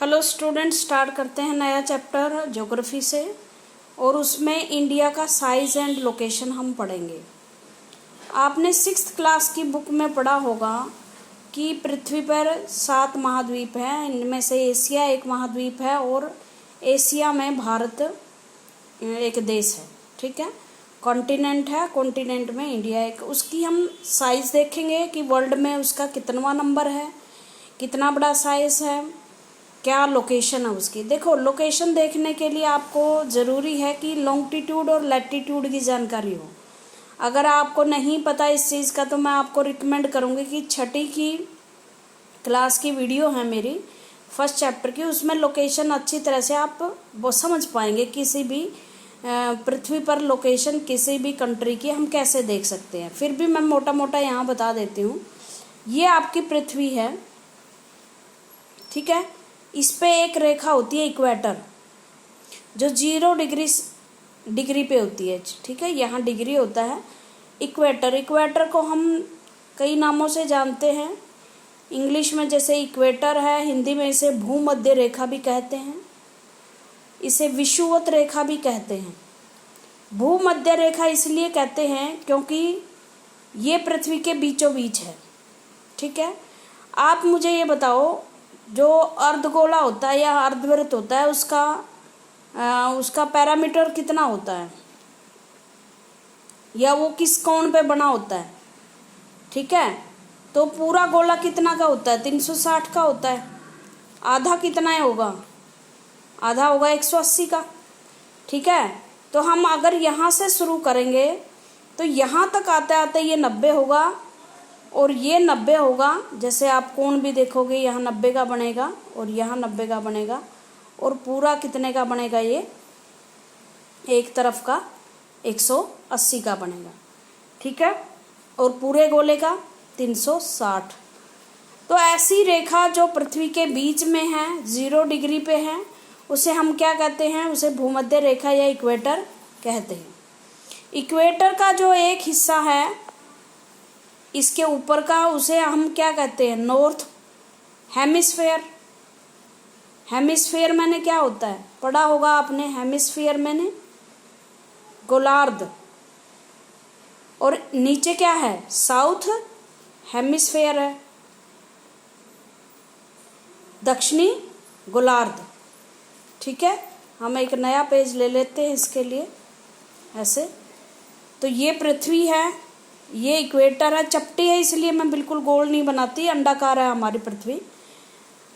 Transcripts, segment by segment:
Hello student, start करते हैं नया चैप्टर ज्योग्राफी से। और उसमें इंडिया का साइज एंड लोकेशन हम पढ़ेंगे। आपने 6th क्लास की बुक में पढ़ा होगा कि पृथ्वी पर 7 महाद्वीप हैं। इनमें से एशिया एक महाद्वीप है और एशिया में भारत एक देश है। ठीक है, कॉन्टिनेंट है, कॉन्टिनेंट में इंडिया एक। उसकी हम साइज़ देखेंगे कि वर्ल्ड में उसका कितनवा नंबर है, कितना बड़ा साइज़ है, क्या लोकेशन है उसकी। देखो, लोकेशन देखने के लिए आपको ज़रूरी है कि लॉन्गिट्यूड और लैटिट्यूड की जानकारी हो। अगर आपको नहीं पता इस चीज़ का तो मैं आपको रिकमेंड करूँगी कि 6ठी की क्लास की वीडियो है मेरी फर्स्ट चैप्टर की, उसमें लोकेशन अच्छी तरह से आप वो समझ पाएंगे। किसी भी पृथ्वी पर लोकेशन किसी भी कंट्री की हम कैसे देख सकते हैं। फिर भी मैं मोटा मोटा यहाँ बता देती हूँ। ये आपकी पृथ्वी है, ठीक है। इस पे एक रेखा होती है इक्वेटर, जो 0 डिग्री पे होती है। ठीक है, यहाँ डिग्री होता है इक्वेटर। इक्वेटर को हम कई नामों से जानते हैं। इंग्लिश में जैसे इक्वेटर है, हिंदी में इसे भूमध्य रेखा भी कहते हैं, इसे विषुवत रेखा भी कहते हैं। भूमध्य रेखा इसलिए कहते हैं क्योंकि ये पृथ्वी के बीचों बीच है। ठीक है, आप मुझे ये बताओ, जो अर्धगोला होता है या अर्धवृत्त होता है उसका पैरामीटर कितना होता है, या वो किस कोण पे बना होता है। ठीक है, तो पूरा गोला कितना का होता है, 360 का होता है। आधा कितना होगा, आधा होगा 180 का। ठीक है, तो हम अगर यहाँ से शुरू करेंगे तो यहाँ तक आते आते ये 90 होगा और ये 90 होगा। जैसे आप कोण भी देखोगे, यहाँ 90 का बनेगा और यहाँ 90 का बनेगा, और पूरा कितने का बनेगा, ये एक तरफ का 180 का बनेगा। ठीक है, और पूरे गोले का 360। तो ऐसी रेखा जो पृथ्वी के बीच में है, 0 डिग्री पे है, उसे हम क्या कहते हैं, उसे भूमध्य रेखा या इक्वेटर कहते हैं। इक्वेटर का जो एक हिस्सा है इसके ऊपर का, उसे हम क्या कहते हैं, नॉर्थ हेमिस्फेयर। हेमिस्फेयर मैंने क्या होता है, पढ़ा होगा आपने। हेमिस्फेयर मैंने गोलार्ध, और नीचे क्या है, साउथ हेमिस्फेयर है, दक्षिणी गोलार्ध। ठीक है, हम एक नया पेज ले लेते हैं इसके लिए ऐसे। तो ये पृथ्वी है, ये इक्वेटर है। चपटी है इसलिए मैं बिल्कुल गोल नहीं बनाती, अंडाकार है हमारी पृथ्वी।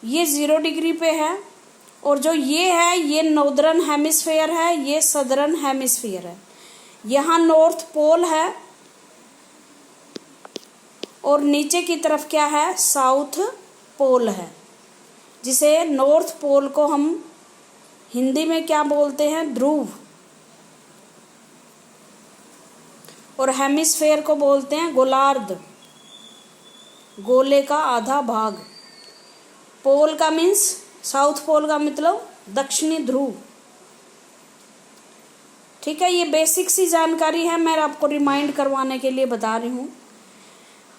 ये 0 डिग्री पे है, और जो ये है ये नॉर्दर्न हेमिस्फेयर है, ये सदर्न हेमिस्फेयर है। यहाँ नॉर्थ पोल है और नीचे की तरफ क्या है, साउथ पोल है, जिसे नॉर्थ पोल को हम हिंदी में क्या बोलते हैं, ध्रुव, और हेमिस्फेयर को बोलते हैं गोलार्ध, गोले का आधा भाग। पोल का मीन्स, साउथ पोल का मतलब दक्षिणी ध्रुव। ठीक है, ये बेसिक सी जानकारी है, मैं आपको रिमाइंड करवाने के लिए बता रही हूँ।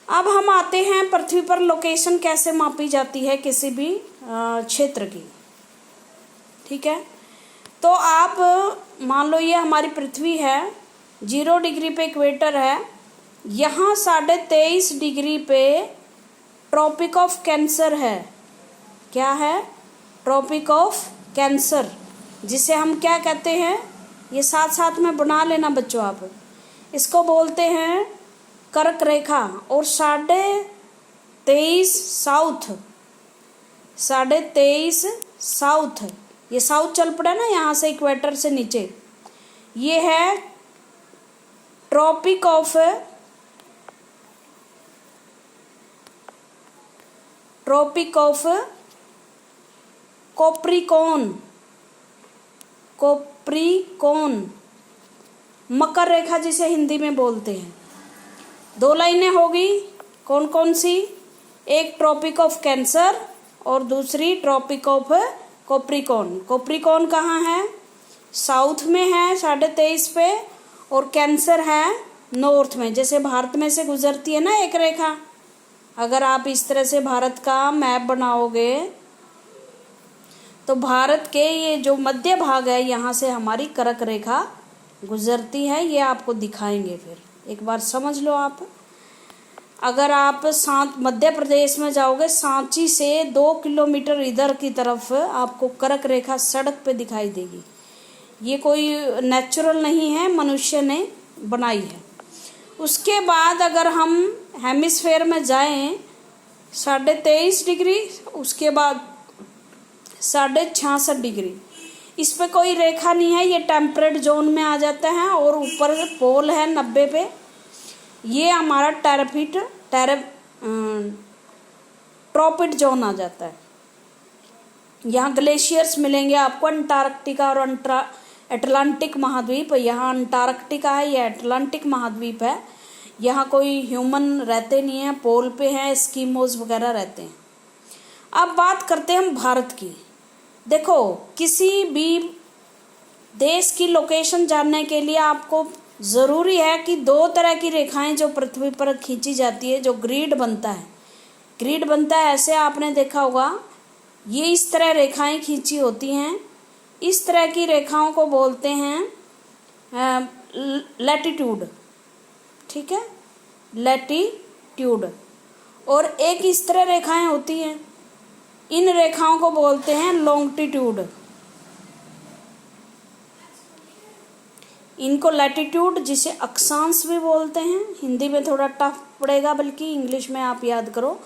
अब हम आते हैं पृथ्वी पर लोकेशन कैसे मापी जाती है किसी भी क्षेत्र की। ठीक है, तो आप मान लो ये हमारी पृथ्वी है, 0 डिग्री पे इक्वेटर है। यहाँ 23.5 डिग्री पे ट्रॉपिक ऑफ कैंसर है। क्या है, ट्रॉपिक ऑफ कैंसर, जिसे हम क्या कहते हैं, ये साथ साथ में बना लेना बच्चों आप। इसको बोलते हैं कर्क रेखा। और 23.5 साउथ, 23.5 साउथ, ये साउथ चल पड़ा ना यहाँ से इक्वेटर से नीचे, ये है ट्रॉपिक ऑफ कोप्रिकॉन, मकर रेखा जिसे हिंदी में बोलते हैं। 2 लाइनें होगी, कौन कौन सी, एक ट्रॉपिक ऑफ कैंसर और दूसरी ट्रॉपिक ऑफ कोप्रिकॉन। कोप्रिकॉन कहाँ है, साउथ में है 23.5 पे, और कैंसर है नॉर्थ में। जैसे भारत में से गुजरती है ना एक रेखा, अगर आप इस तरह से भारत का मैप बनाओगे तो भारत के ये जो मध्य भाग है यहाँ से हमारी कर्क रेखा गुजरती है, ये आपको दिखाएंगे। फिर एक बार समझ लो आप। अगर आप मध्य प्रदेश में जाओगे, सांची से 2 किलोमीटर इधर की तरफ आपको कर्क रेखा सड़क पे दिखाई देगी। ये कोई नेचुरल नहीं है, मनुष्य ने बनाई है। उसके बाद अगर हम हेमिस्फेयर में जाएं 23.5 डिग्री, उसके बाद 66.5 डिग्री, इस पे कोई रेखा नहीं है, ये टेम्परेट जोन में आ जाता है। और ऊपर पोल है 90 पे, ये हमारा ट्रॉपिड जोन आ जाता है। यहाँ ग्लेशियर्स मिलेंगे आपको, अंटार्कटिका और अटलांटिक महाद्वीप। यहाँ अंटार्कटिका है, यह अटलांटिक महाद्वीप है। यहाँ कोई ह्यूमन रहते नहीं है, पोल पे हैं, एस्किमोज वगैरह रहते हैं। अब बात करते हैं हम भारत की। देखो, किसी भी देश की लोकेशन जानने के लिए आपको ज़रूरी है कि 2 तरह की रेखाएं जो पृथ्वी पर खींची जाती है, जो ग्रिड बनता है। ग्रिड बनता है ऐसे, आपने देखा होगा, ये इस तरह रेखाएं खींची होती हैं। इस तरह की रेखाओं को बोलते हैं लैटिट्यूड, ठीक है, लैटिट्यूड। और एक इस तरह रेखाएं होती हैं, इन रेखाओं को बोलते हैं लॉन्गिट्यूड। इनको लैटिट्यूड, जिसे अक्षांश भी बोलते हैं, हिंदी में थोड़ा टफ पड़ेगा, बल्कि इंग्लिश में आप याद करो।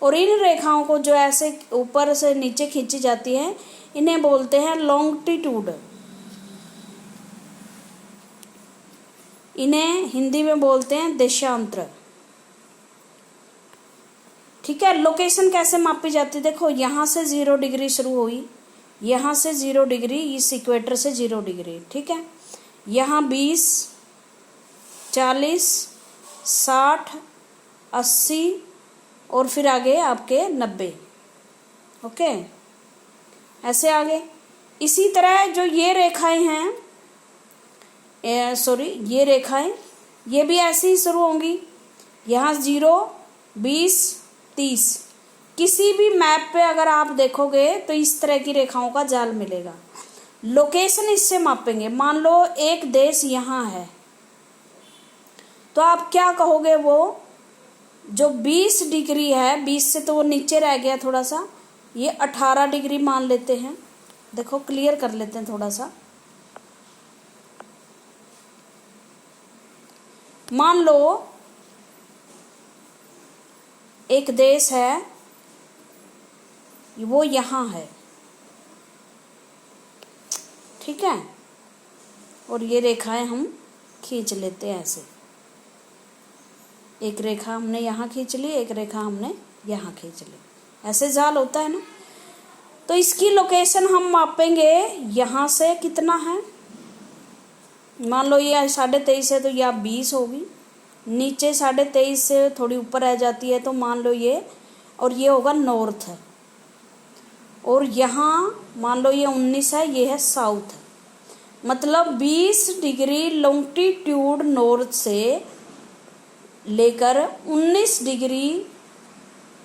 और इन रेखाओं को जो ऐसे ऊपर से नीचे खींची जाती है, इन्हें बोलते हैं लॉन्गिट्यूड। इन्हें हिंदी में बोलते हैं देशांतर, ठीक है। लोकेशन कैसे मापी जाती है? देखो, यहाँ से 0 डिग्री शुरू हुई, यहाँ से 0 डिग्री, इस इक्वेटर से 0 डिग्री, ठीक है। यहाँ 20, 40, 60, 80 और फिर आगे आपके 90, ओके, ऐसे आगे। इसी तरह जो ये रेखाएं हैं, ये रेखाएं, ये भी ऐसे ही शुरू होंगी। यहाँ 0, 20, 30। किसी भी मैप पे अगर आप देखोगे तो इस तरह की रेखाओं का जाल मिलेगा। लोकेशन इससे मापेंगे। मान लो एक देश यहाँ है, तो आप क्या कहोगे, वो जो 20 डिग्री है, 20 से तो वो नीचे रह गया थोड़ा सा, ये 18 डिग्री मान लेते हैं। देखो, क्लियर कर लेते हैं थोड़ा सा। मान लो एक देश है, वो यहाँ है, ठीक है। और ये रेखाएं हम खींच लेते हैं ऐसे। एक रेखा हमने यहाँ खींच ली, एक रेखा हमने यहाँ खींच ली, ऐसे जाल होता है ना। तो इसकी लोकेशन हम मापेंगे, यहाँ से कितना है। मान लो ये 23.5 है, तो यह 20 होगी। नीचे 23.5 से थोड़ी ऊपर रह जाती है, तो मान लो ये, और ये होगा नॉर्थ है। और यहाँ मान लो ये 19 है, ये है साउथ। मतलब 20 डिग्री लॉन्गिट्यूड नॉर्थ से लेकर 19 डिग्री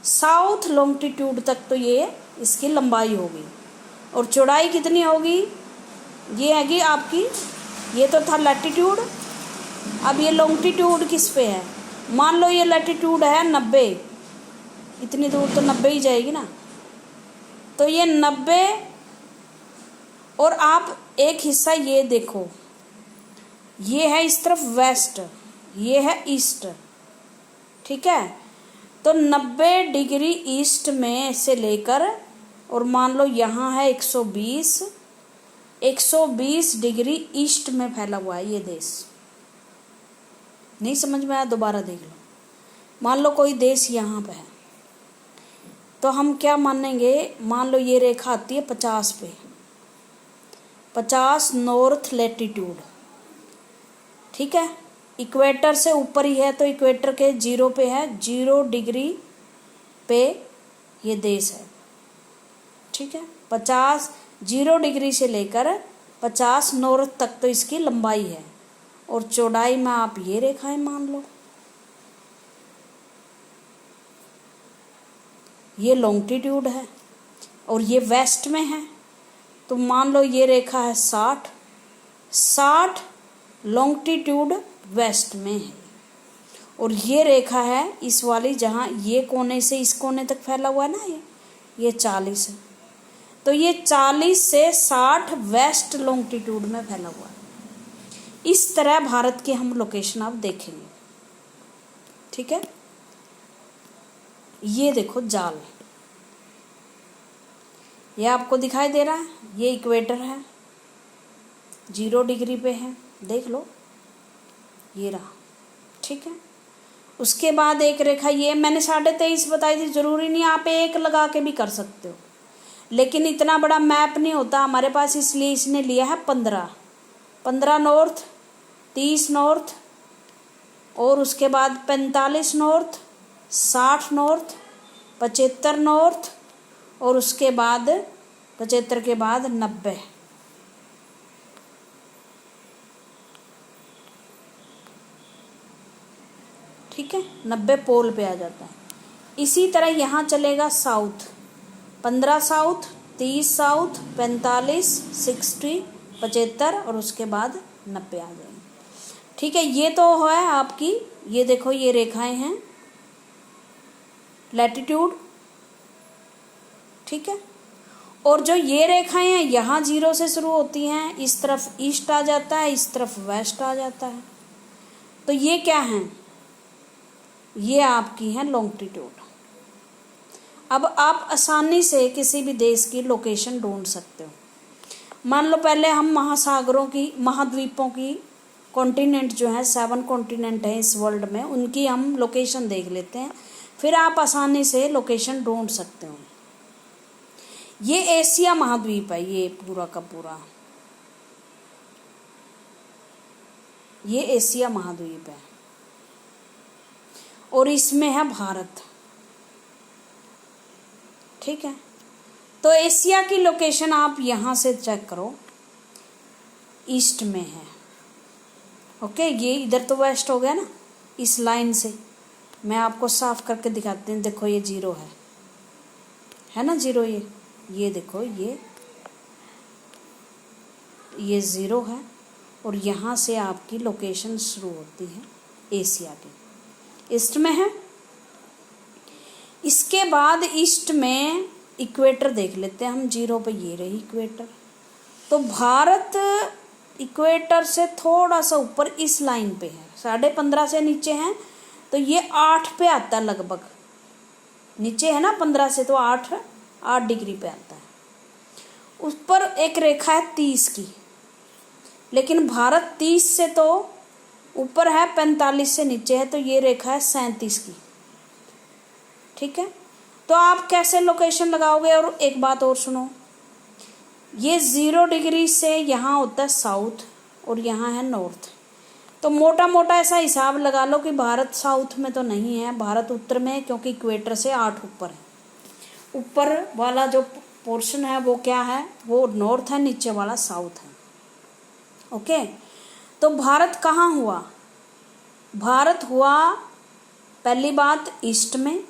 साउथ लॉन्गिट्यूड तक, तो ये इसकी लंबाई होगी। और चौड़ाई कितनी होगी? ये हैगी आपकी, ये तो था लैटिट्यूड। अब ये लॉन्गिट्यूड किस पे है? मान लो ये लैटिट्यूड है 90, इतनी दूर तो 90 ही जाएगी ना। तो ये 90, और आप एक हिस्सा ये देखो, ये है इस तरफ वेस्ट, ये है ईस्ट, ठीक है। तो 90 डिग्री ईस्ट में से लेकर, और मान लो यहाँ है 120 डिग्री ईस्ट में फैला हुआ है ये देश। नहीं समझ में आया? दोबारा देख लो। मान लो कोई देश यहाँ पे है, तो हम क्या मानेंगे? मान लो ये रेखा आती है 50 पे, 50 नॉर्थ लैटिट्यूड, ठीक है। इक्वेटर से ऊपर ही है, तो इक्वेटर के 0 पे है, 0 डिग्री पे ये देश है, ठीक है। 0 डिग्री से लेकर 50 नॉर्थ तक तो इसकी लंबाई है। और चौड़ाई में आप ये रेखाएं मान लो, ये लॉन्गिट्यूड है, और ये वेस्ट में है, तो मान लो ये रेखा है 60, 60 लॉन्गिट्यूड वेस्ट में है, और ये रेखा है इस वाली जहाँ ये कोने से इस कोने तक फैला हुआ है ना, ये 40 है। तो ये 40 से 60 वेस्ट लॉन्गिट्यूड में फैला हुआ है। इस तरह भारत की हम लोकेशन आप देखेंगे, ठीक है। ये देखो जाल, ये आपको दिखाई दे रहा है, ये इक्वेटर है, 0 डिग्री पे है, देख लो, ये रहा, ठीक है। उसके बाद एक रेखा, ये मैंने 23.5 बताई थी, जरूरी नहीं आप 1 लगा के भी कर सकते हो, लेकिन इतना बड़ा मैप नहीं होता हमारे पास, इसलिए इसने लिया है 15 नॉर्थ, 30 नॉर्थ, और उसके बाद 45 नॉर्थ, 60 नॉर्थ, 75 नॉर्थ, और उसके बाद 75 के बाद 90। ठीक है, 90 पोल पे आ जाता है। इसी तरह यहाँ चलेगा साउथ, 15 साउथ, 30 साउथ, 45, 60, 75, और उसके बाद 90 आ जाएंगे। ठीक है, ये तो है आपकी, ये देखो ये रेखाएं हैं लैटिट्यूड, ठीक है। और जो ये रेखाएं हैं यहाँ 0 से शुरू होती हैं, इस तरफ ईस्ट आ जाता है, इस तरफ वेस्ट आ जाता है। तो ये क्या हैं, ये आपकी हैं लॉन्गिट्यूड। अब आप आसानी से किसी भी देश की लोकेशन ढूंढ सकते हो। मान लो पहले हम महासागरों की, महाद्वीपों की, कॉन्टिनेंट जो है 7 कॉन्टिनेंट हैं इस वर्ल्ड में, उनकी हम लोकेशन देख लेते हैं, फिर आप आसानी से लोकेशन ढूंढ सकते हो। ये एशिया महाद्वीप है, ये पूरा का पूरा, ये एशिया महाद्वीप है, और इसमें है भारत, ठीक है। तो एशिया की लोकेशन आप यहाँ से चेक करो, ईस्ट में है, ओके। ये इधर तो वेस्ट हो गया ना, इस लाइन से मैं आपको साफ करके दिखाती हूँ। देखो ये 0 है ना, 0, ये देखो ये 0 है, और यहाँ से आपकी लोकेशन शुरू होती है एशिया की, ईस्ट में है। इसके बाद ईस्ट में इक्वेटर देख लेते हैं हम, 0 पे ये रही इक्वेटर। तो भारत इक्वेटर से थोड़ा सा ऊपर इस लाइन पे है, 15.5 से नीचे है, तो ये 8 पे आता है लगभग, नीचे है ना 15 से, तो 8 डिग्री पे आता है। उस पर एक रेखा है 30 की, लेकिन भारत 30 से तो ऊपर है, 45 से नीचे है, तो ये रेखा है 37 की, ठीक है। तो आप कैसे लोकेशन लगाओगे? और एक बात और सुनो, ये 0 डिग्री से यहाँ होता है साउथ, और यहाँ है नॉर्थ। तो मोटा मोटा ऐसा हिसाब लगा लो कि भारत साउथ में तो नहीं है, भारत उत्तर में है, क्योंकि इक्वेटर से 8 ऊपर है। ऊपर वाला जो पोर्शन है वो क्या है, वो नॉर्थ है, नीचे वाला साउथ है, ओके। तो भारत कहाँ हुआ? भारत हुआ पहली बात ईस्ट में,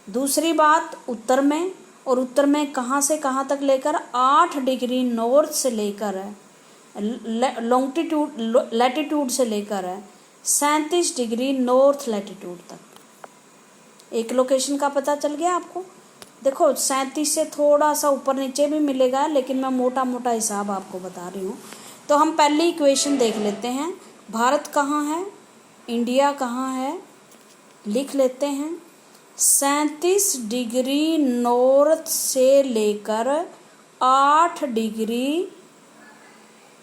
दूसरी बात उत्तर में, और उत्तर में कहाँ से कहाँ तक लेकर 8 डिग्री नॉर्थ से लेकर लॉन्गिट्यूड लैटिट्यूड से लेकर 37 डिग्री नॉर्थ लैटिट्यूड तक। एक लोकेशन का पता चल गया आपको। देखो 37 से थोड़ा सा ऊपर नीचे भी मिलेगा, लेकिन मैं मोटा मोटा हिसाब आपको बता रही हूँ। तो हम पहली इक्वेशन देख लेते हैं, भारत कहाँ है, इंडिया कहाँ है, लिख लेते हैं। 37 डिग्री नॉर्थ से लेकर 8 डिग्री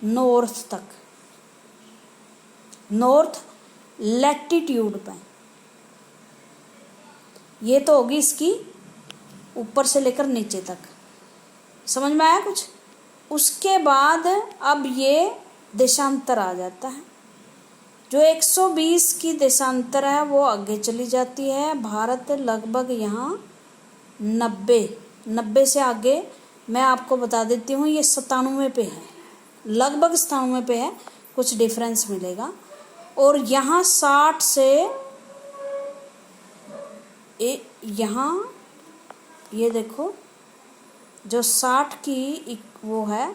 नॉर्थ तक, नॉर्थ लैटिट्यूड पे, ये तो होगी इसकी ऊपर से लेकर नीचे तक। समझ में आया कुछ? उसके बाद अब ये देशांतर आ जाता है, जो 120 की देशांतर है वो आगे चली जाती है। भारत लगभग यहाँ 90 से आगे, मैं आपको बता देती हूँ, ये 97 पे है, लगभग 97 पे है, कुछ डिफरेंस मिलेगा। और यहाँ 60 से यहाँ ये देखो जो 60 की वो है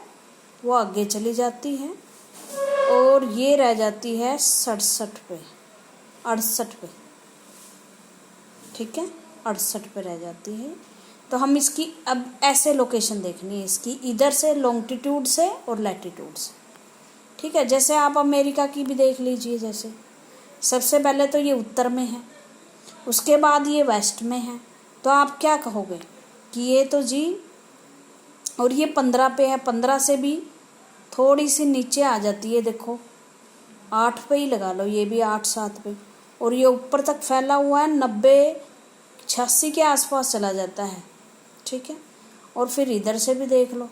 वो आगे चली जाती है और ये रह जाती है 67 पे, 68 पे, ठीक है, 68 पे रह जाती है। तो हम इसकी अब ऐसे लोकेशन देखनी है इसकी, इधर से लॉन्गिट्यूड से और लैटिट्यूड से, ठीक है। जैसे आप अमेरिका की भी देख लीजिए, जैसे सबसे पहले तो ये उत्तर में है, उसके बाद ये वेस्ट में है, तो आप क्या कहोगे कि ये तो जी, और ये 15 पे है, 15 से भी थोड़ी सी नीचे आ जाती है, देखो 8 पे ही लगा लो, ये भी 8-7 पे, और ये ऊपर तक फैला हुआ है, 90-86 के आसपास चला जाता है, ठीक है। और फिर इधर से भी देख लो,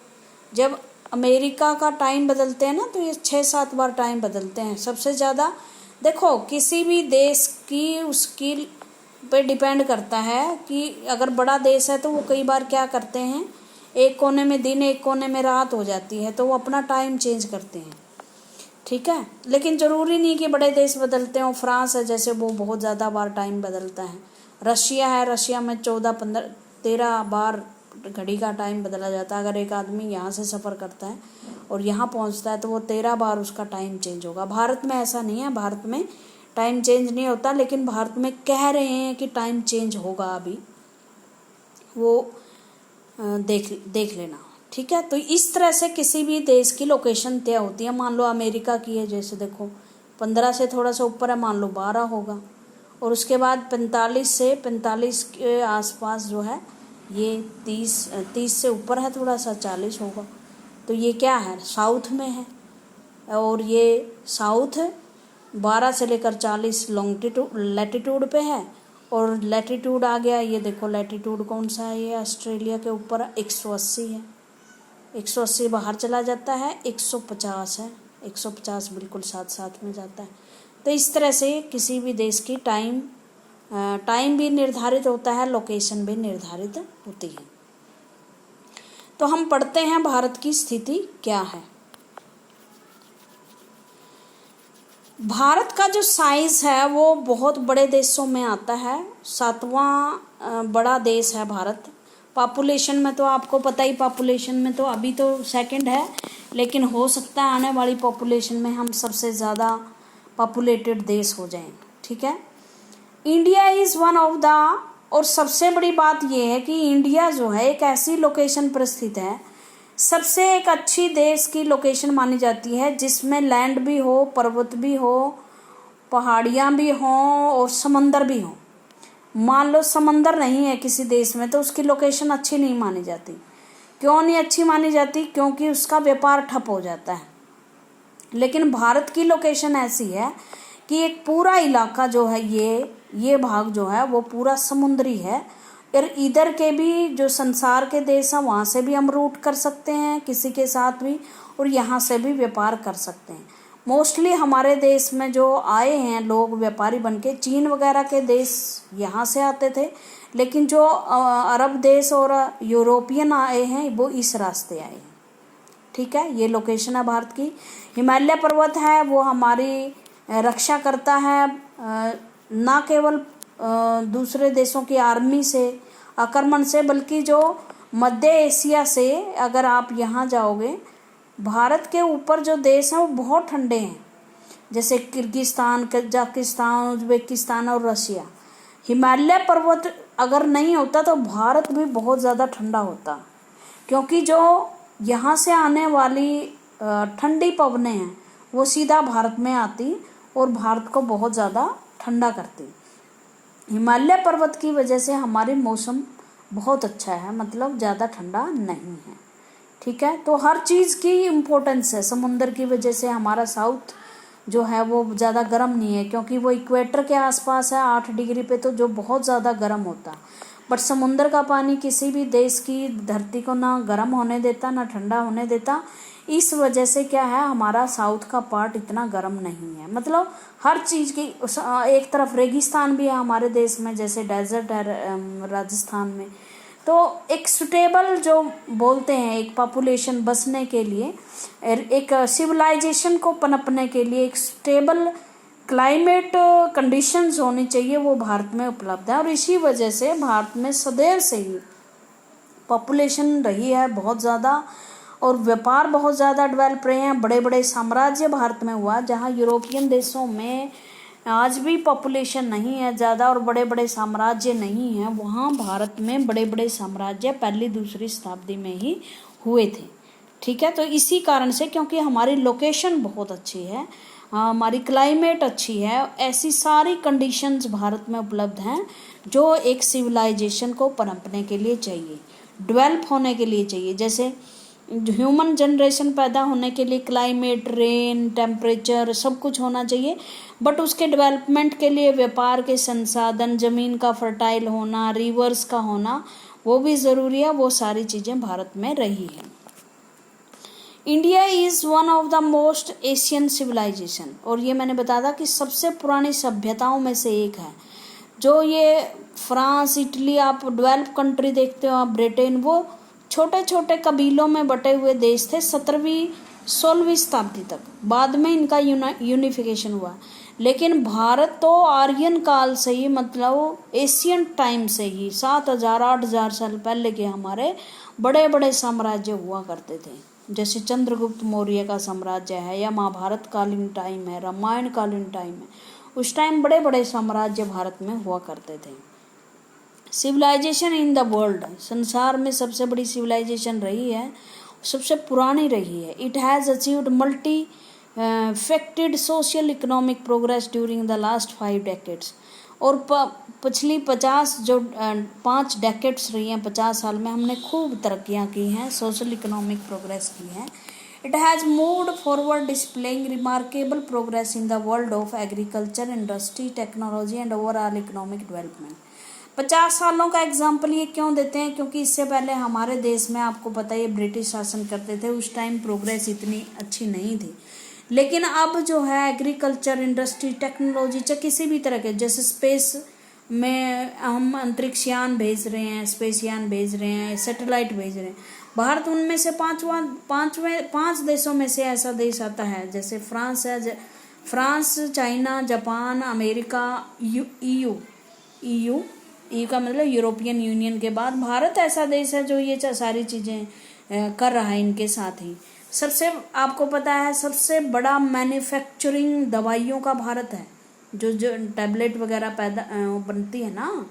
जब अमेरिका का टाइम बदलते हैं ना तो ये 6-7 बार टाइम बदलते हैं। सबसे ज़्यादा देखो किसी भी देश की उसकी पे डिपेंड करता है कि अगर बड़ा देश है तो वो कई बार क्या करते हैं, एक कोने में दिन एक कोने में रात हो जाती है तो वो अपना टाइम चेंज करते हैं, ठीक है। लेकिन ज़रूरी नहीं कि बड़े देश बदलते हों। फ्रांस है जैसे, वो बहुत ज़्यादा बार टाइम बदलता है। रशिया है, रशिया में 14-15-13 बार घड़ी का टाइम बदला जाता है। अगर एक आदमी यहाँ से सफ़र करता है और यहाँ पहुँचता है तो वो 13 बार उसका टाइम चेंज होगा। भारत में ऐसा नहीं है, भारत में टाइम चेंज नहीं होता, लेकिन भारत में कह रहे हैं कि टाइम चेंज होगा अभी, वो देख लेना, ठीक है। तो इस तरह से किसी भी देश की लोकेशन तय होती है। मान लो अमेरिका की है, जैसे देखो 15 से थोड़ा सा ऊपर है, मान लो 12 होगा, और उसके बाद 45 के आसपास जो है ये 30 से ऊपर है, थोड़ा सा 40 होगा, तो ये क्या है, साउथ में है। और ये साउथ 12 से लेकर 40 लैटिट्यूड पे है, और लैटिट्यूड आ गया, ये देखो लैटिट्यूड कौन सा है, ये ऑस्ट्रेलिया के ऊपर 180 है, 180 बाहर चला जाता है, 150 है, 150 बिल्कुल साथ में जाता है। तो इस तरह से किसी भी देश की टाइम भी निर्धारित होता है, लोकेशन भी निर्धारित होती है। तो हम पढ़ते हैं भारत की स्थिति क्या है। भारत का जो साइज है वो बहुत बड़े देशों में आता है, 7वां बड़ा देश है भारत। पॉपुलेशन में तो आपको पता ही, पॉपुलेशन में तो अभी तो सेकंड है, लेकिन हो सकता है आने वाली पॉपुलेशन में हम सबसे ज़्यादा पॉपुलेटेड देश हो जाएं, ठीक है। India is one of the, और सबसे बड़ी बात यह है कि इंडिया जो है एक ऐसी लोकेशन पर स्थित है, सबसे एक अच्छी देश की लोकेशन मानी जाती है जिसमें लैंड भी हो, पर्वत भी हो, पहाड़ियाँ भी हों और समंदर भी हो। मान लो समंदर नहीं है किसी देश में तो उसकी लोकेशन अच्छी नहीं मानी जाती। क्यों नहीं अच्छी मानी जाती? क्योंकि उसका व्यापार ठप हो जाता है। लेकिन भारत की लोकेशन ऐसी है कि एक पूरा इलाका जो है, ये भाग जो है वो पूरा समुद्री है, और इधर के भी जो संसार के देश हैं वहाँ से भी हम रूट कर सकते हैं किसी के साथ भी, और यहाँ से भी व्यापार कर सकते हैं। मोस्टली हमारे देश में जो आए हैं लोग व्यापारी बनके, चीन वगैरह के देश यहाँ से आते थे, लेकिन जो अरब देश और यूरोपियन आए हैं वो इस रास्ते आए हैं, ठीक है। ये लोकेशन है भारत की। हिमालय पर्वत है वो हमारी रक्षा करता है, ना केवल दूसरे देशों की आर्मी से आक्रमण से, बल्कि जो मध्य एशिया से अगर आप यहाँ जाओगे, भारत के ऊपर जो देश हैं वो बहुत ठंडे हैं, जैसे किर्गिस्तान, कजाकिस्तान, उज्बेकिस्तान और रशिया। हिमालय पर्वत अगर नहीं होता तो भारत भी बहुत ज़्यादा ठंडा होता, क्योंकि जो यहाँ से आने वाली ठंडी पवनें हैं वो सीधा भारत में आती और भारत को बहुत ज़्यादा ठंडा करती। हिमालय पर्वत की वजह से हमारी मौसम बहुत अच्छा है, मतलब ज़्यादा ठंडा नहीं है, ठीक है। तो हर चीज़ की इम्पोर्टेंस है। समुंदर की वजह से हमारा साउथ जो है वो ज़्यादा गर्म नहीं है, क्योंकि वो इक्वेटर के आसपास है 8 डिग्री पे, तो जो बहुत ज़्यादा गर्म होता। बट समुंदर का पानी किसी भी देश की धरती को ना गर्म होने देता ना ठंडा होने देता। इस वजह से क्या है, हमारा साउथ का पार्ट इतना गर्म नहीं है। मतलब हर चीज़ की, एक तरफ रेगिस्तान भी है हमारे देश में, जैसे डेजर्ट है राजस्थान में। तो एक सुटेबल जो बोलते हैं, एक पॉपुलेशन बसने के लिए, एक सिविलाइजेशन को पनपने के लिए एक स्टेबल क्लाइमेट कंडीशंस होनी चाहिए, वो भारत में उपलब्ध है। और इसी वजह से भारत में सदैव से ही पॉपुलेशन रही है बहुत ज़्यादा, और व्यापार बहुत ज़्यादा डेवलप रहे हैं। बड़े बड़े साम्राज्य भारत में हुआ, जहाँ यूरोपियन देशों में आज भी पॉपुलेशन नहीं है ज़्यादा और बड़े बड़े साम्राज्य नहीं हैं, वहाँ भारत में बड़े बड़े साम्राज्य पहली दूसरी शताब्दी में ही हुए थे। ठीक है, तो इसी कारण से, क्योंकि हमारी लोकेशन बहुत अच्छी है, हमारी क्लाइमेट अच्छी है, ऐसी सारी कंडीशंस भारत में उपलब्ध हैं जो एक सिविलाइजेशन को पनपने के लिए चाहिए, डेवलप होने के लिए चाहिए। जैसे ह्यूमन जनरेशन पैदा होने के लिए क्लाइमेट, रेन, टेम्परेचर सब कुछ होना चाहिए, बट उसके डेवलपमेंट के लिए व्यापार के संसाधन, ज़मीन का फर्टाइल होना, रिवर्स का होना, वो भी ज़रूरी है। वो सारी चीज़ें भारत में रही है। India is one of the most Asian civilisation, और ये मैंने बताया था कि सबसे पुरानी सभ्यताओं में से एक है। जो ये फ्रांस, इटली, आप डेवलप कंट्री देखते हो, आप ब्रिटेन, वो छोटे छोटे कबीलों में बटे हुए देश थे 17वीं 16वीं शताब्दी तक। बाद में इनका यूनिफिकेशन हुआ, लेकिन भारत तो आर्यन काल से ही, मतलब एशियन टाइम से ही 7000 8000 साल पहले के हमारे बड़े बड़े साम्राज्य हुआ करते थे। जैसे चंद्रगुप्त मौर्य का साम्राज्य है, या महाभारत कालीन टाइम है, रामायण कालीन टाइम है, उस टाइम बड़े बड़े साम्राज्य भारत में हुआ करते थे। सिविलाइजेशन इन द वर्ल्ड, संसार में सबसे बड़ी सिविलाइजेशन रही है, सबसे पुरानी रही है। It has achieved multi faceted social economic progress during the last 5 decades, और पिछली 5 डेकेड्स रही हैं, 50 साल में हमने खूब तरक्कियाँ की हैं, सोशल इकोनॉमिक प्रोग्रेस की है। It has moved forward, displaying remarkable progress in the world of agriculture, industry, technology and overall economic development. 50 सालों का एग्जाम्पल ये क्यों देते हैं? क्योंकि इससे पहले हमारे देश में, आपको पता है, ब्रिटिश शासन करते थे, उस टाइम प्रोग्रेस इतनी अच्छी नहीं थी। लेकिन अब जो है एग्रीकल्चर, इंडस्ट्री, टेक्नोलॉजी, चाहे किसी भी तरह के, जैसे स्पेस में हम अंतरिक्ष यान भेज रहे हैं, स्पेस यान भेज रहे हैं, सैटेलाइट भेज रहे हैं, भारत उनमें से 5 देशों में से ऐसा देश आता है। जैसे फ्रांस है, France, China, Japan, America, EU का मतलब यूरोपियन यूनियन के बाद भारत ऐसा देश है जो ये सारी चीज़ें कर रहा है इनके साथ ही। सबसे, आपको पता है, सबसे बड़ा मैन्युफैक्चरिंग दवाइयों का भारत है। जो टैबलेट वगैरह बनती है ना,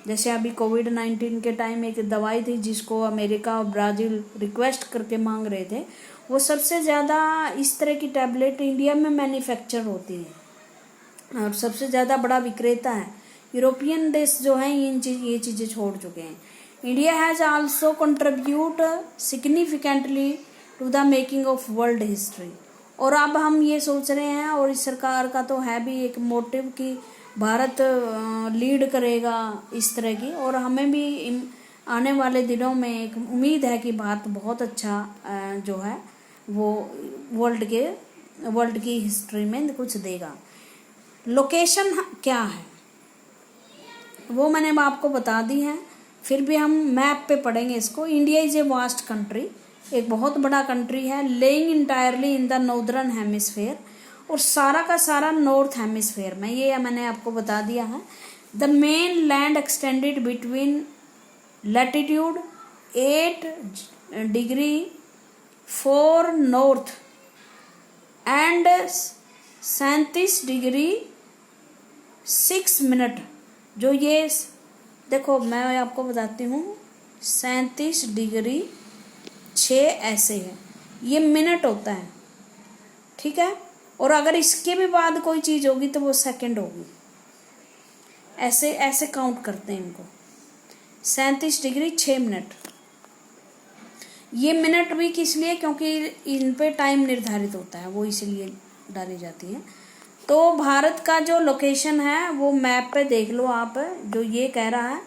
जैसे अभी कोविड-19 के टाइम एक दवाई थी जिसको अमेरिका और ब्राज़ील रिक्वेस्ट करके मांग रहे थे, वो सबसे ज़्यादा इस तरह की टैबलेट इंडिया में मैन्युफैक्चर होती है और सबसे ज़्यादा बड़ा विक्रेता है। यूरोपियन देश जो हैं ये चीज़ें छोड़ चुके हैं। India has also contribute significantly to the making of world history, और अब हम ये सोच रहे हैं, और इस सरकार का तो है भी एक मोटिव कि भारत लीड करेगा इस तरह की, और हमें भी आने वाले दिनों में एक उम्मीद है कि भारत बहुत अच्छा जो है वो वर्ल्ड की हिस्ट्री में कुछ देगा। लोकेशन क्या है वो मैंने आपको बता दी है, फिर भी हम मैप पे पढ़ेंगे इसको। India is a vast country, एक बहुत बड़ा कंट्री है, laying entirely in the northern hemisphere, और सारा का सारा नॉर्थ हेमिस्फेयर में, ये मैंने आपको बता दिया है। The main land extended between latitude 8 degree 4 north and 37 degree 6 minute. जो ये देखो, मैं आपको बताती हूँ, 37 डिग्री 6 ऐसे है, ये मिनट होता है, ठीक है। और अगर इसके भी बाद कोई चीज़ होगी तो वो सेकंड होगी, ऐसे ऐसे काउंट करते हैं इनको। 37 डिग्री 6 मिनट, ये मिनट भी किस लिए? क्योंकि इन पे टाइम निर्धारित होता है, वो इसलिए डाली जाती है। तो भारत का जो लोकेशन है वो मैप पे देख लो आप, जो ये कह रहा है,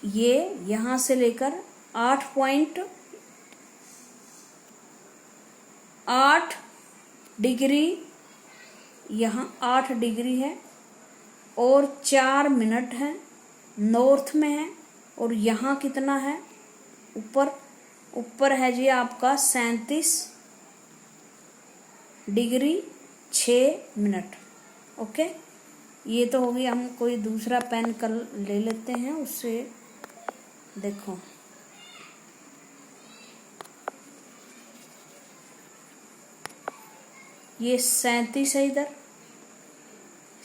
ये यहाँ से लेकर 8 डिग्री, यहाँ 8 डिग्री है और 4 मिनट है, नॉर्थ में है। और यहाँ कितना है? ऊपर है जी आपका 37 डिग्री 6 मिनट। ओके, ये तो होगी। हम कोई दूसरा पेन कल ले लेते हैं, उससे देखो ये 37 है, इधर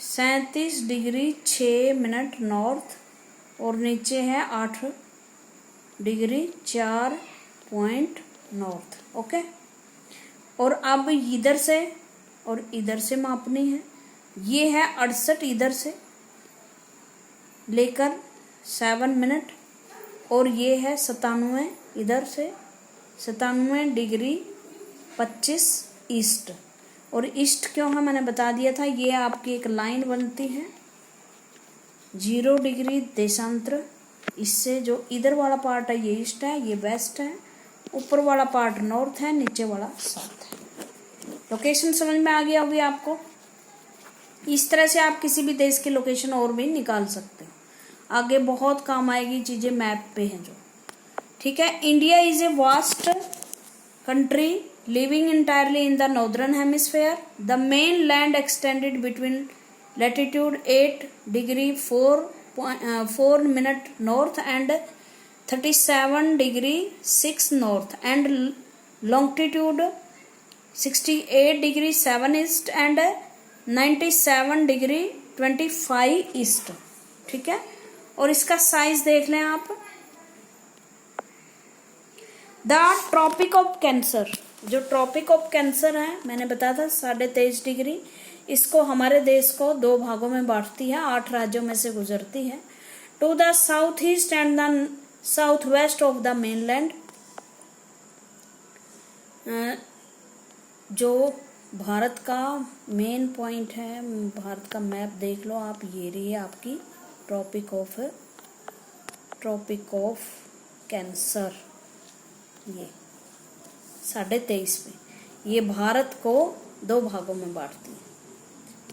37 डिग्री 6 मिनट नॉर्थ, और नीचे है 8 डिग्री 4 पॉइंट नॉर्थ। ओके, और अब इधर से और इधर से मापनी है। ये है 68 इधर से लेकर 7 मिनट, और ये है 97 इधर से 97 डिग्री 25 ईस्ट। और ईस्ट क्यों है मैंने बता दिया था, ये आपकी एक लाइन बनती है 0 डिग्री देशांतर। इससे जो इधर वाला पार्ट है ये ईस्ट है, ये वेस्ट है, ऊपर वाला पार्ट नॉर्थ है, नीचे वाला साउथ है। लोकेशन समझ में आ गया होगी आपको। इस तरह से आप किसी भी देश की लोकेशन और भी निकाल सकते हो, आगे बहुत काम आएगी चीजें मैप पे हैं जो। ठीक है, India is a vast country living entirely in the northern hemisphere. The main land extended between latitude 8 degree 4 minute north and 37 degree 6 north and longitude 68 degree 7 east and 97 degree 25 east. ठीक है, और इसका size देख लें आप। The tropic of cancer, जो tropic of cancer है मैंने बताया था 23.5 डिग्री, इसको हमारे देश को 2 भागों में बांटती है, 8 राज्यों में से गुजरती है। To the south east and the south west of the mainland. जो भारत का मेन पॉइंट है, भारत का मैप देख लो आप, ये रही है आपकी ट्रॉपिक ऑफ कैंसर, ये 23.5 में। ये भारत को 2 भागों में बांटती है,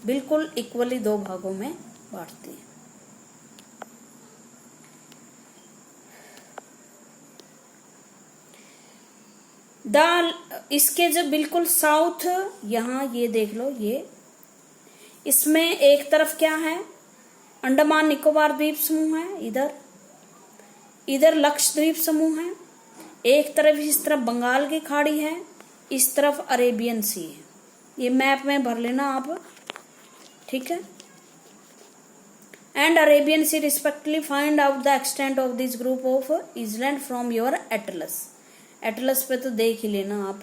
बिल्कुल इक्वली 2 भागों में बांटती है। इसके जो बिल्कुल साउथ, यहाँ ये देख लो, ये इसमें एक तरफ क्या है, अंडमान निकोबार द्वीप समूह है, इधर लक्षद्वीप समूह है, एक तरफ इस तरफ बंगाल की खाड़ी है, इस तरफ अरेबियन सी है। ये मैप में भर लेना आप। ठीक है, and Arabian sea respectively find out the extent of this group of island from your atlas. Atlas पे तो देख ही लेना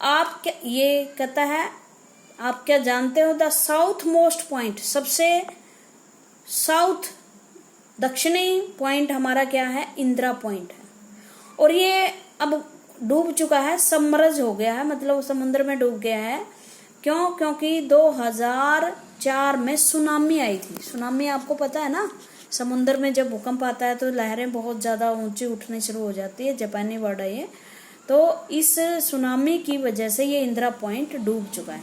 आप क्या ये कहता है, आप क्या जानते हो द साउथ मोस्ट पॉइंट, सबसे साउथ दक्षिणी पॉइंट हमारा क्या है, इंदिरा पॉइंट है। और ये अब डूब चुका है, सबमर्ज हो गया है, मतलब समुद्र में डूब गया है। क्यों? क्योंकि 2004 में सुनामी आई थी। सुनामी आपको पता है ना, समुद्र में जब भूकंप आता है तो लहरें बहुत ज़्यादा ऊंची उठनी शुरू हो जाती है, जापानी वर्ड है ये। तो इस सुनामी की वजह से ये इंदिरा पॉइंट डूब चुका है।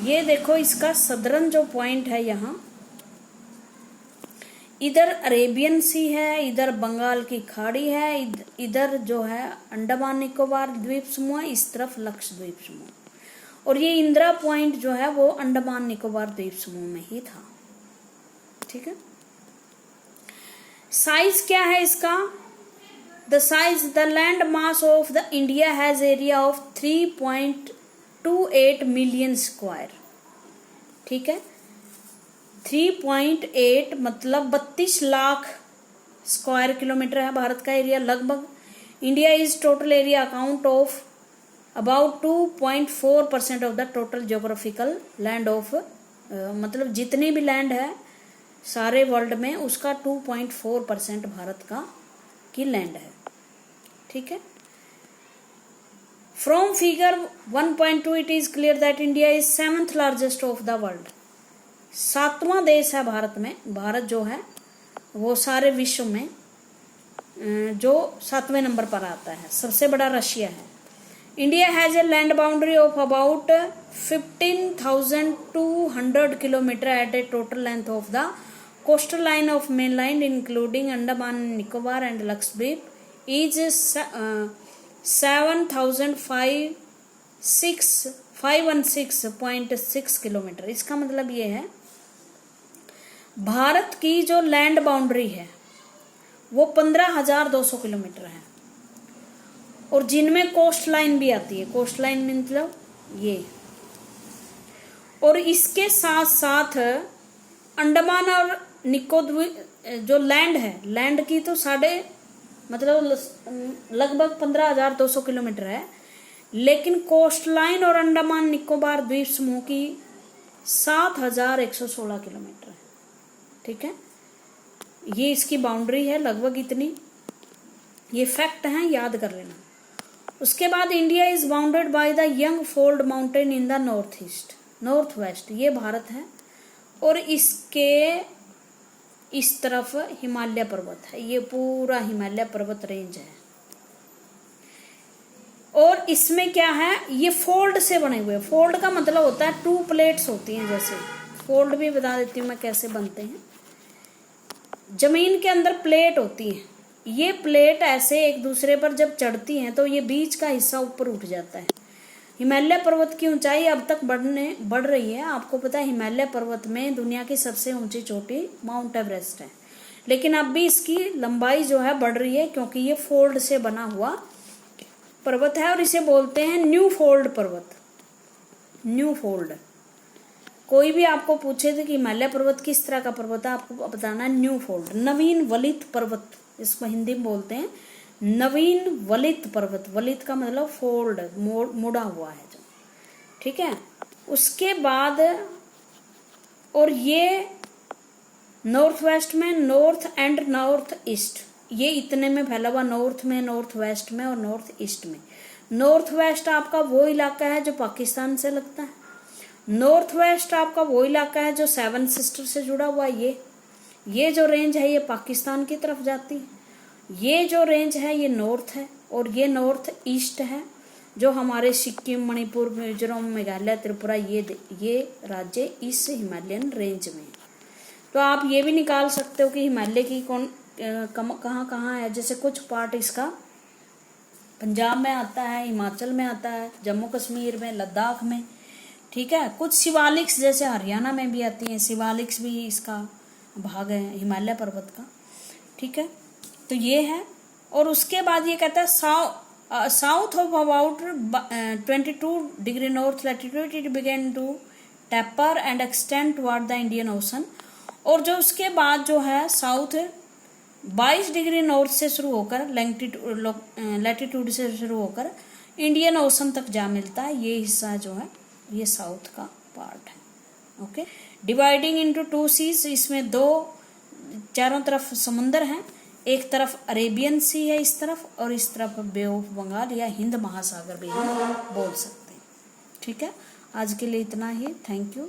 ये देखो इसका सदर्न जो पॉइंट है, यहाँ इधर अरेबियन सी है, इधर बंगाल की खाड़ी है, इधर जो है अंडमान निकोबार द्वीप समूह, इस तरफ लक्षद्वीप समूह। और ये इंदिरा पॉइंट जो है वो अंडमान निकोबार द्वीप समूह में ही था। ठीक है, साइज क्या है इसका, the size, the land mass of the India has area of 3.28 million square. ठीक है, 3.8 मतलब 32 लाख स्क्वायर किलोमीटर है भारत का एरिया लगभग। India is total area account of about 2.4% of the total geographical land of, मतलब जितनी भी लैंड है सारे वर्ल्ड में उसका 2.4% भारत का की लैंड है। ठीक है, from figure 1.2 it is clear that India is 7th largest of the world. 7वां देश है भारत में, भारत जो है वो सारे विश्व में जो 7वें नंबर पर आता है, सबसे बड़ा रशिया है। India has a land boundary of about 15,200 kilometre at a total length of the coastal line of mainland including Andaman and Nicobar and Lakshadweep is 7,516.6 kilometre. इसका मतलब ये है भारत की जो लैंड बाउंड्री है वो 15,200 किलोमीटर है, और जिनमें कोस्ट लाइन भी आती है। कोस्ट लाइन मतलब ये, और इसके साथ साथ अंडमान और निकोबार जो लैंड है, लैंड की तो लगभग 15,200 किलोमीटर है, लेकिन कोस्ट लाइन और अंडमान निकोबार द्वीप समूह की 7,116 किलोमीटर है। ठीक है, ये इसकी बाउंड्री है लगभग इतनी। ये फैक्ट हैं, याद कर लेना। उसके बाद India is bounded by the young fold mountain in the north west, ये भारत है, और इसके इस तरफ हिमालय पर्वत है, ये पूरा हिमालय पर्वत रेंज है। और इसमें क्या है, ये फोल्ड से बने हुए, फोल्ड का मतलब होता है 2 प्लेट्स होती हैं, जैसे फोल्ड भी बता देती हूँ मैं कैसे बनते हैं। जमीन के अंदर प्लेट होती है, ये प्लेट ऐसे एक दूसरे पर जब चढ़ती हैं तो ये बीच का हिस्सा ऊपर उठ जाता है। हिमालय पर्वत की ऊंचाई अब तक बढ़ रही है। आपको पता है हिमालय पर्वत में दुनिया की सबसे ऊंची चोटी माउंट एवरेस्ट है, लेकिन अब भी इसकी लंबाई जो है बढ़ रही है, क्योंकि ये फोल्ड से बना हुआ पर्वत है, और इसे बोलते हैं न्यू फोल्ड पर्वत। न्यू फोल्ड, कोई भी आपको पूछे थे कि हिमालय पर्वत किस तरह का पर्वत है, आपको बताना न्यू फोल्ड, नवीन वलित पर्वत, इसको हिंदी में बोलते हैं नवीन वलित पर्वत। वलित का मतलब फोल्ड, मुड़ा हुआ है जो। ठीक है, उसके बाद और ये नॉर्थ वेस्ट में, नॉर्थ एंड नॉर्थ ईस्ट, ये इतने में फैला हुआ, नॉर्थ में, नॉर्थ वेस्ट में और नॉर्थ ईस्ट में। नॉर्थ वेस्ट आपका वो इलाका है जो पाकिस्तान से लगता है, नॉर्थ वेस्ट आपका वो इलाका है जो 7 सिस्टर से जुड़ा हुआ है। ये जो रेंज है ये पाकिस्तान की तरफ जाती है। ये जो रेंज है ये नॉर्थ है, और ये नॉर्थ ईस्ट है जो हमारे सिक्किम, मणिपुर, मिजोरम, मेघालय, त्रिपुरा, ये राज्य इस हिमालयन रेंज में। तो आप ये भी निकाल सकते हो कि हिमालय की कहाँ कहाँ है। जैसे कुछ पार्ट इसका पंजाब में आता है, हिमाचल में आता है, जम्मू कश्मीर में, लद्दाख में। ठीक है, कुछ शिवालिक्स जैसे हरियाणा में भी आती हैं, शिवालिक्स भी इसका भाग है हिमालय पर्वत का। ठीक है, तो ये है। और उसके बाद ये कहता है south of about 22 degree north latitude it begin to taper and extend toward the Indian Ocean. और जो उसके बाद जो है साउथ 22 डिग्री नॉर्थ से शुरू होकर लैटिट्यूड से शुरू होकर इंडियन ओशन तक जा मिलता है। ये हिस्सा जो है ये साउथ का पार्ट है। ओके, डिवाइडिंग इनटू 2 सीज, इसमें 2 चारों तरफ समुंदर हैं, एक तरफ अरेबियन सी है इस तरफ, और इस तरफ बे ऑफ बंगाल या हिंद महासागर भी हम बोल सकते हैं। ठीक है, आज के लिए इतना ही। Thank you.